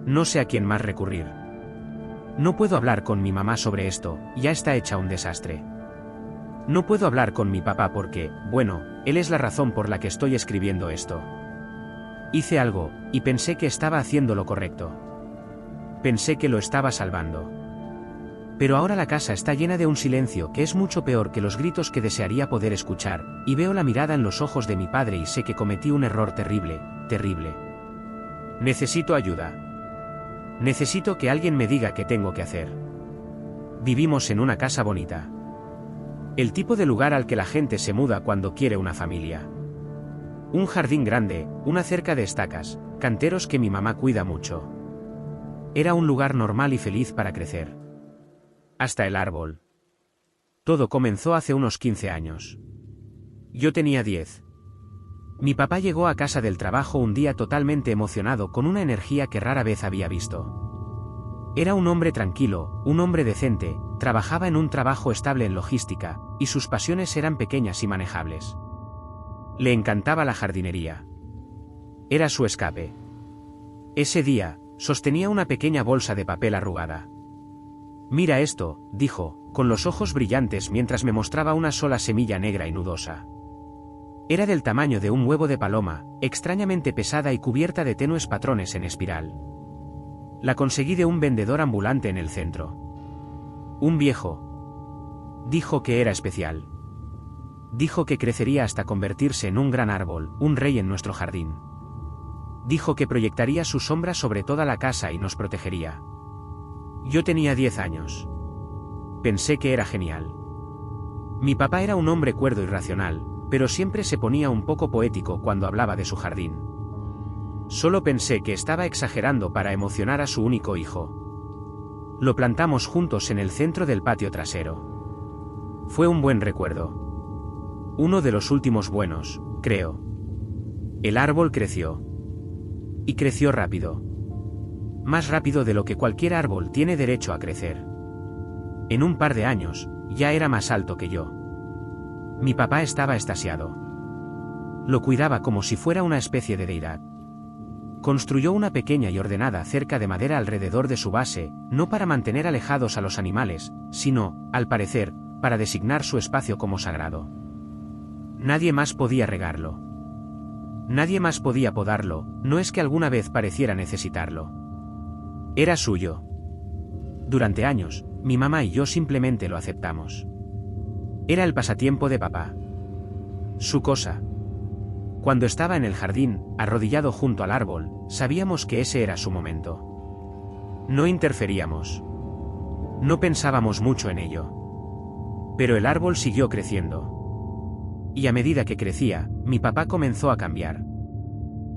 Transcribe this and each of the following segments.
No sé a quién más recurrir. No puedo hablar con mi mamá sobre esto, ya está hecha un desastre. No puedo hablar con mi papá porque, bueno, él es la razón por la que estoy escribiendo esto. Hice algo, y pensé que estaba haciendo lo correcto. Pensé que lo estaba salvando. Pero ahora la casa está llena de un silencio que es mucho peor que los gritos que desearía poder escuchar, y veo la mirada en los ojos de mi padre y sé que cometí un error terrible, terrible. Necesito ayuda. Necesito que alguien me diga qué tengo que hacer. Vivimos en una casa bonita. El tipo de lugar al que la gente se muda cuando quiere una familia. Un jardín grande, una cerca de estacas, canteros que mi mamá cuida mucho. Era un lugar normal y feliz para crecer. Hasta el árbol. Todo comenzó hace unos 15 años. Yo tenía 10. Mi papá llegó a casa del trabajo un día totalmente emocionado con una energía que rara vez había visto. Era un hombre tranquilo, un hombre decente, trabajaba en un trabajo estable en logística, y sus pasiones eran pequeñas y manejables. Le encantaba la jardinería. Era su escape. Ese día, sostenía una pequeña bolsa de papel arrugada. «Mira esto», dijo, con los ojos brillantes mientras me mostraba una sola semilla negra y nudosa. Era del tamaño de un huevo de paloma, extrañamente pesada y cubierta de tenues patrones en espiral. La conseguí de un vendedor ambulante en el centro. Un viejo. Dijo que era especial. Dijo que crecería hasta convertirse en un gran árbol, un rey en nuestro jardín. Dijo que proyectaría su sombra sobre toda la casa y nos protegería. Yo tenía 10 años. Pensé que era genial. Mi papá era un hombre cuerdo y racional, pero siempre se ponía un poco poético cuando hablaba de su jardín. Solo pensé que estaba exagerando para emocionar a su único hijo. Lo plantamos juntos en el centro del patio trasero. Fue un buen recuerdo. Uno de los últimos buenos, creo. El árbol creció. Y creció rápido. Más rápido de lo que cualquier árbol tiene derecho a crecer. En un par de años, ya era más alto que yo. Mi papá estaba extasiado. Lo cuidaba como si fuera una especie de deidad. Construyó una pequeña y ordenada cerca de madera alrededor de su base, no para mantener alejados a los animales, sino, al parecer, para designar su espacio como sagrado. Nadie más podía regarlo. Nadie más podía podarlo, no es que alguna vez pareciera necesitarlo. Era suyo. Durante años, mi mamá y yo simplemente lo aceptamos. Era el pasatiempo de papá. Su cosa. Cuando estaba en el jardín, arrodillado junto al árbol, sabíamos que ese era su momento. No interferíamos. No pensábamos mucho en ello. Pero el árbol siguió creciendo. Y a medida que crecía, mi papá comenzó a cambiar.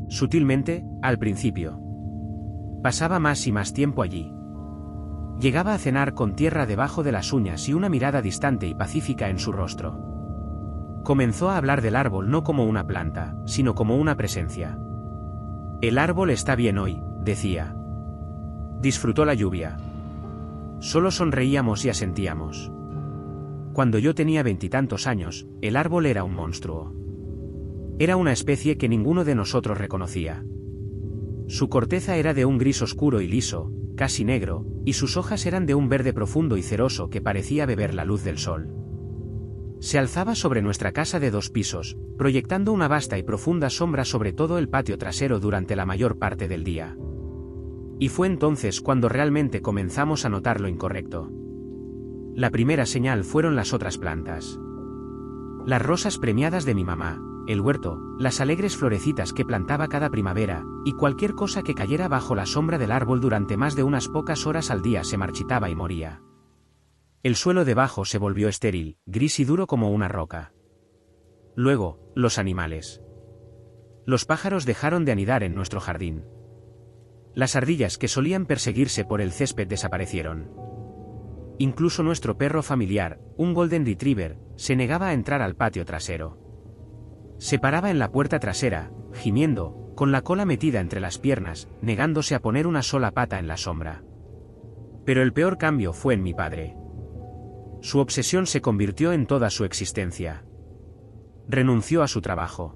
Sutilmente, al principio. Pasaba más y más tiempo allí. Llegaba a cenar con tierra debajo de las uñas y una mirada distante y pacífica en su rostro. Comenzó a hablar del árbol no como una planta, sino como una presencia. El árbol está bien hoy, decía. Disfrutó la lluvia. Solo sonreíamos y asentíamos. Cuando yo tenía 20 y tantos años, el árbol era un monstruo. Era una especie que ninguno de nosotros reconocía. Su corteza era de un gris oscuro y liso, casi negro, y sus hojas eran de un verde profundo y ceroso que parecía beber la luz del sol. Se alzaba sobre nuestra casa de 2 pisos, proyectando una vasta y profunda sombra sobre todo el patio trasero durante la mayor parte del día. Y fue entonces cuando realmente comenzamos a notar lo incorrecto. La primera señal fueron las otras plantas. Las rosas premiadas de mi mamá, el huerto, las alegres florecitas que plantaba cada primavera, y cualquier cosa que cayera bajo la sombra del árbol durante más de unas pocas horas al día se marchitaba y moría. El suelo debajo se volvió estéril, gris y duro como una roca. Luego, los animales. Los pájaros dejaron de anidar en nuestro jardín. Las ardillas que solían perseguirse por el césped desaparecieron. Incluso nuestro perro familiar, un Golden Retriever, se negaba a entrar al patio trasero. Se paraba en la puerta trasera, gimiendo, con la cola metida entre las piernas, negándose a poner una sola pata en la sombra. Pero el peor cambio fue en mi padre. Su obsesión se convirtió en toda su existencia. Renunció a su trabajo.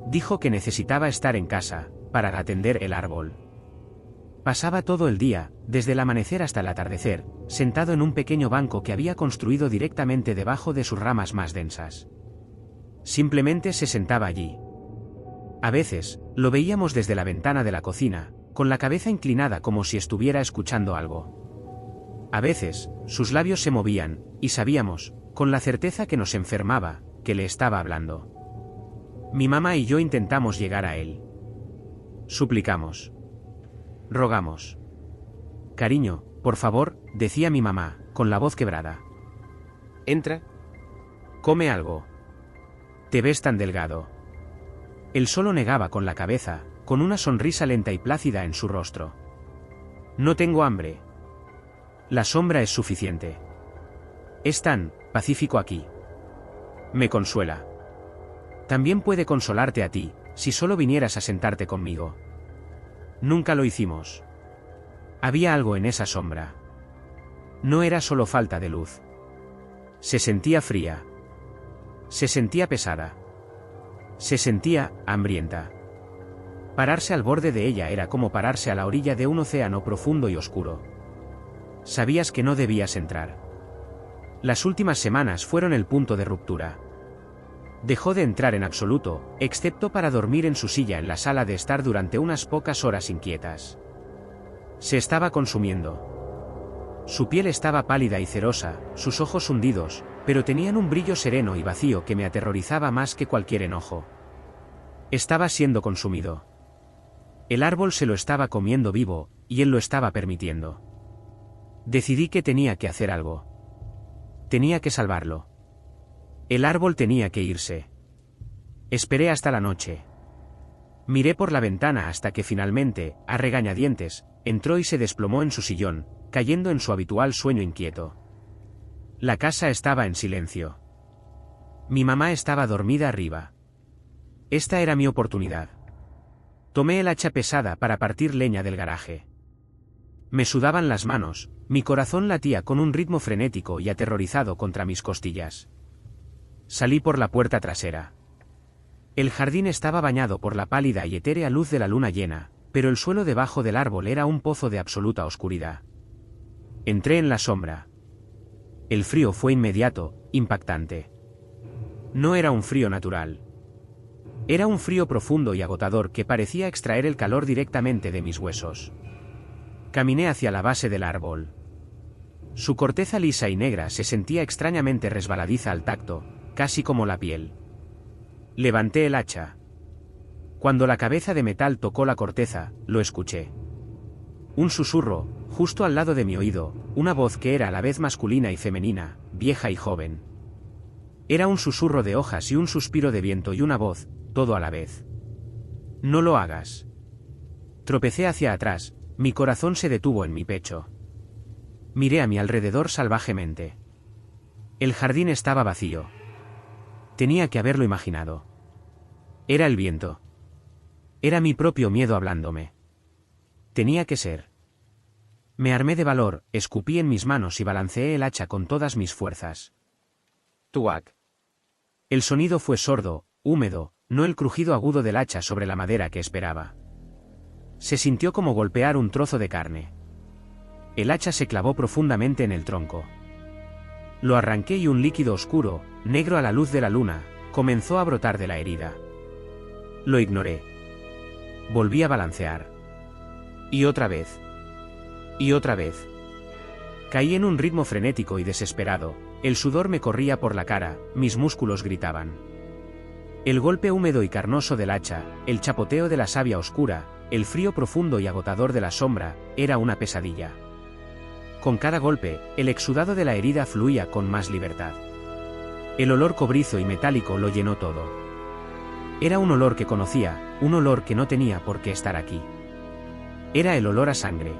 Dijo que necesitaba estar en casa, para atender el árbol. Pasaba todo el día, desde el amanecer hasta el atardecer, sentado en un pequeño banco que había construido directamente debajo de sus ramas más densas. Simplemente se sentaba allí. A veces, lo veíamos desde la ventana de la cocina, con la cabeza inclinada como si estuviera escuchando algo. A veces, sus labios se movían, y sabíamos, con la certeza que nos enfermaba, que le estaba hablando. Mi mamá y yo intentamos llegar a él. Suplicamos. Rogamos. Cariño, por favor, decía mi mamá, con la voz quebrada. Entra. Come algo. Te ves tan delgado. Él solo negaba con la cabeza, con una sonrisa lenta y plácida en su rostro. No tengo hambre. La sombra es suficiente. Es tan pacífico aquí. Me consuela. También puede consolarte a ti, si solo vinieras a sentarte conmigo. Nunca lo hicimos. Había algo en esa sombra. No era solo falta de luz. Se sentía fría. Se sentía pesada. Se sentía hambrienta. Pararse al borde de ella era como pararse a la orilla de un océano profundo y oscuro. Sabías que no debías entrar. Las últimas semanas fueron el punto de ruptura. Dejó de entrar en absoluto, excepto para dormir en su silla en la sala de estar durante unas pocas horas inquietas. Se estaba consumiendo. Su piel estaba pálida y cerosa, sus ojos hundidos, pero tenían un brillo sereno y vacío que me aterrorizaba más que cualquier enojo. Estaba siendo consumido. El árbol se lo estaba comiendo vivo, y él lo estaba permitiendo. Decidí que tenía que hacer algo. Tenía que salvarlo. El árbol tenía que irse. Esperé hasta la noche. Miré por la ventana hasta que finalmente, a regañadientes, entró y se desplomó en su sillón, cayendo en su habitual sueño inquieto. La casa estaba en silencio. Mi mamá estaba dormida arriba. Esta era mi oportunidad. Tomé el hacha pesada para partir leña del garaje. Me sudaban las manos, mi corazón latía con un ritmo frenético y aterrorizado contra mis costillas. Salí por la puerta trasera. El jardín estaba bañado por la pálida y etérea luz de la luna llena, pero el suelo debajo del árbol era un pozo de absoluta oscuridad. Entré en la sombra. El frío fue inmediato, impactante. No era un frío natural. Era un frío profundo y agotador que parecía extraer el calor directamente de mis huesos. Caminé hacia la base del árbol. Su corteza lisa y negra se sentía extrañamente resbaladiza al tacto, casi como la piel. Levanté el hacha. Cuando la cabeza de metal tocó la corteza, lo escuché. Un susurro, justo al lado de mi oído, una voz que era a la vez masculina y femenina, vieja y joven. Era un susurro de hojas y un suspiro de viento y una voz, todo a la vez. No lo hagas. Tropecé hacia atrás, mi corazón se detuvo en mi pecho. Miré a mi alrededor salvajemente. El jardín estaba vacío. Tenía que haberlo imaginado. Era el viento. Era mi propio miedo hablándome. Tenía que ser. Me armé de valor, escupí en mis manos y balanceé el hacha con todas mis fuerzas. Tuac. El sonido fue sordo, húmedo, no el crujido agudo del hacha sobre la madera que esperaba. Se sintió como golpear un trozo de carne. El hacha se clavó profundamente en el tronco. Lo arranqué y un líquido oscuro, negro a la luz de la luna, comenzó a brotar de la herida. Lo ignoré. Volví a balancear. Y otra vez. Y otra vez. Caí en un ritmo frenético y desesperado, el sudor me corría por la cara, mis músculos gritaban. El golpe húmedo y carnoso del hacha, el chapoteo de la savia oscura, el frío profundo y agotador de la sombra, era una pesadilla. Con cada golpe, el exudado de la herida fluía con más libertad. El olor cobrizo y metálico lo llenó todo. Era un olor que conocía, un olor que no tenía por qué estar aquí. Era el olor a sangre.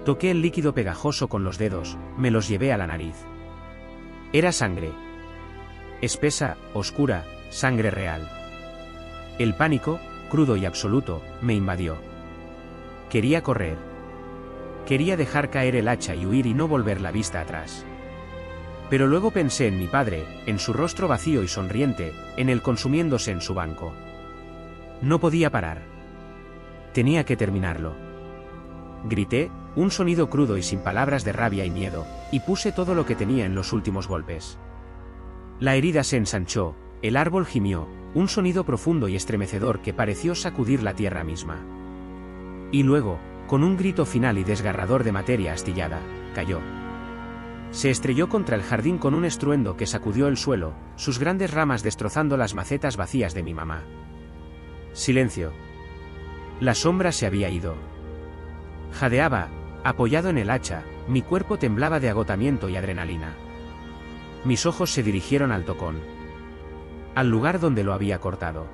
Toqué el líquido pegajoso con los dedos, me los llevé a la nariz. Era sangre. Espesa, oscura, sangre real. El pánico, crudo y absoluto, me invadió. Quería correr. Quería dejar caer el hacha y huir y no volver la vista atrás. Pero luego pensé en mi padre, en su rostro vacío y sonriente, en él consumiéndose en su banco. No podía parar. Tenía que terminarlo. grité, un sonido crudo y sin palabras de rabia y miedo, y puse todo lo que tenía en los últimos golpes. La herida se ensanchó, el árbol gimió, un sonido profundo y estremecedor que pareció sacudir la tierra misma. Y luego, con un grito final y desgarrador de materia astillada, cayó. Se estrelló contra el jardín con un estruendo que sacudió el suelo, sus grandes ramas destrozando las macetas vacías de mi mamá. Silencio. La sombra se había ido. Jadeaba, apoyado en el hacha, mi cuerpo temblaba de agotamiento y adrenalina. Mis ojos se dirigieron al tocón. Al lugar donde lo había cortado.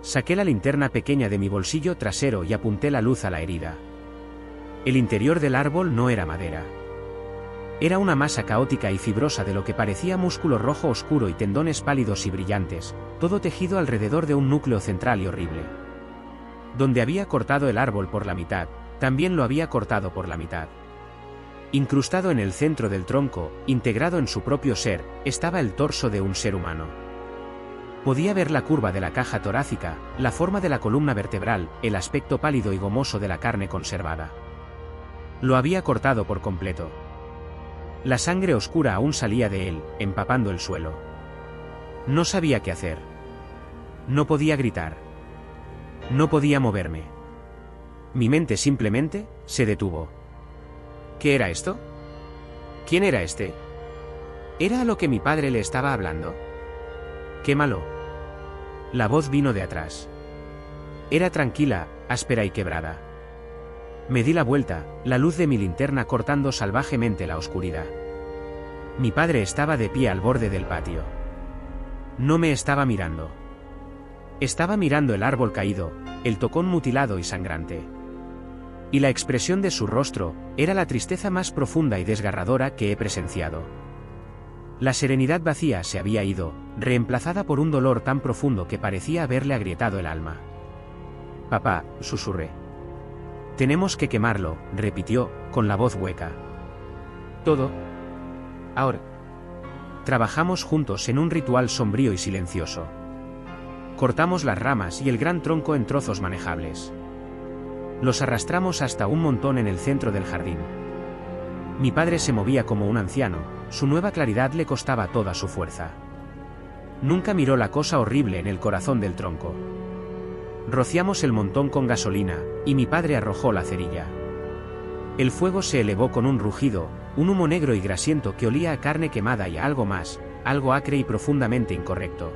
Saqué la linterna pequeña de mi bolsillo trasero y apunté la luz a la herida. El interior del árbol no era madera. Era una masa caótica y fibrosa de lo que parecía músculo rojo oscuro y tendones pálidos y brillantes, todo tejido alrededor de un núcleo central y horrible. Donde había cortado el árbol por la mitad, también lo había cortado por la mitad. Incrustado en el centro del tronco, integrado en su propio ser, estaba el torso de un ser humano. Podía ver la curva de la caja torácica, la forma de la columna vertebral, el aspecto pálido y gomoso de la carne conservada. Lo había cortado por completo. La sangre oscura aún salía de él, empapando el suelo. No sabía qué hacer. No podía gritar. No podía moverme. Mi mente simplemente se detuvo. ¿Qué era esto? ¿Quién era este? ¿Era a lo que mi padre le estaba hablando? Quémalo. La voz vino de atrás. Era tranquila, áspera y quebrada. Me di la vuelta, la luz de mi linterna cortando salvajemente la oscuridad. Mi padre estaba de pie al borde del patio. No me estaba mirando. Estaba mirando el árbol caído, el tocón mutilado y sangrante. Y la expresión de su rostro era la tristeza más profunda y desgarradora que he presenciado. La serenidad vacía se había ido, reemplazada por un dolor tan profundo que parecía haberle agrietado el alma. Papá, susurré. Tenemos que quemarlo, repitió, con la voz hueca. Todo. Ahora. Trabajamos juntos en un ritual sombrío y silencioso. Cortamos las ramas y el gran tronco en trozos manejables. Los arrastramos hasta un montón en el centro del jardín. Mi padre se movía como un anciano, su nueva claridad le costaba toda su fuerza. Nunca miró la cosa horrible en el corazón del tronco. Rociamos el montón con gasolina, y mi padre arrojó la cerilla. El fuego se elevó con un rugido, un humo negro y grasiento que olía a carne quemada y a algo más, algo acre y profundamente incorrecto.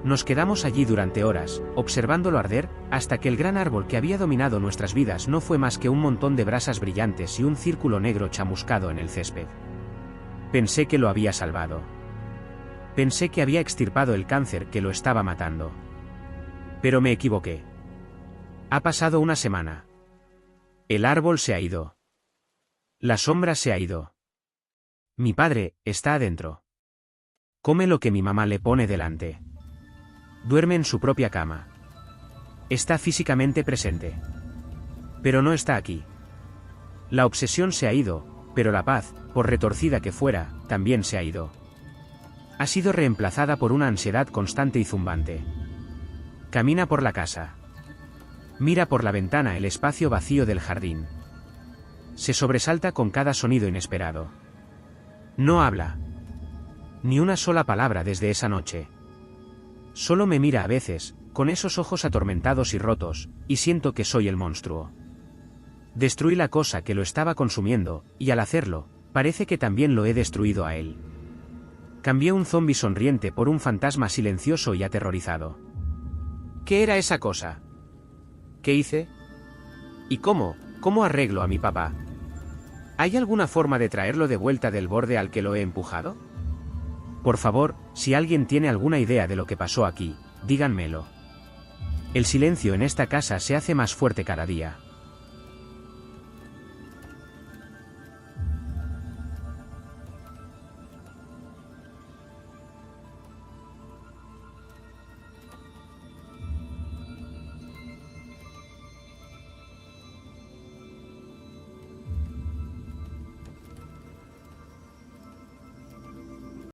Nos quedamos allí durante horas, observándolo arder, hasta que el gran árbol que había dominado nuestras vidas no fue más que un montón de brasas brillantes y un círculo negro chamuscado en el césped. Pensé que lo había salvado. Pensé que había extirpado el cáncer que lo estaba matando. Pero me equivoqué. Ha pasado una semana. El árbol se ha ido. La sombra se ha ido. Mi padre está adentro. Come lo que mi mamá le pone delante. Duerme en su propia cama. Está físicamente presente. Pero no está aquí. La obsesión se ha ido, pero la paz, por retorcida que fuera, también se ha ido. Ha sido reemplazada por una ansiedad constante y zumbante. Camina por la casa. Mira por la ventana el espacio vacío del jardín. Se sobresalta con cada sonido inesperado. No habla. Ni una sola palabra desde esa noche. Solo me mira a veces, con esos ojos atormentados y rotos, y siento que soy el monstruo. Destruí la cosa que lo estaba consumiendo, y al hacerlo, parece que también lo he destruido a él. Cambié un zombi sonriente por un fantasma silencioso y aterrorizado. ¿Qué era esa cosa? ¿Qué hice? ¿Y cómo arreglo a mi papá? ¿Hay alguna forma de traerlo de vuelta del borde al que lo he empujado? Por favor, si alguien tiene alguna idea de lo que pasó aquí, díganmelo. El silencio en esta casa se hace más fuerte cada día.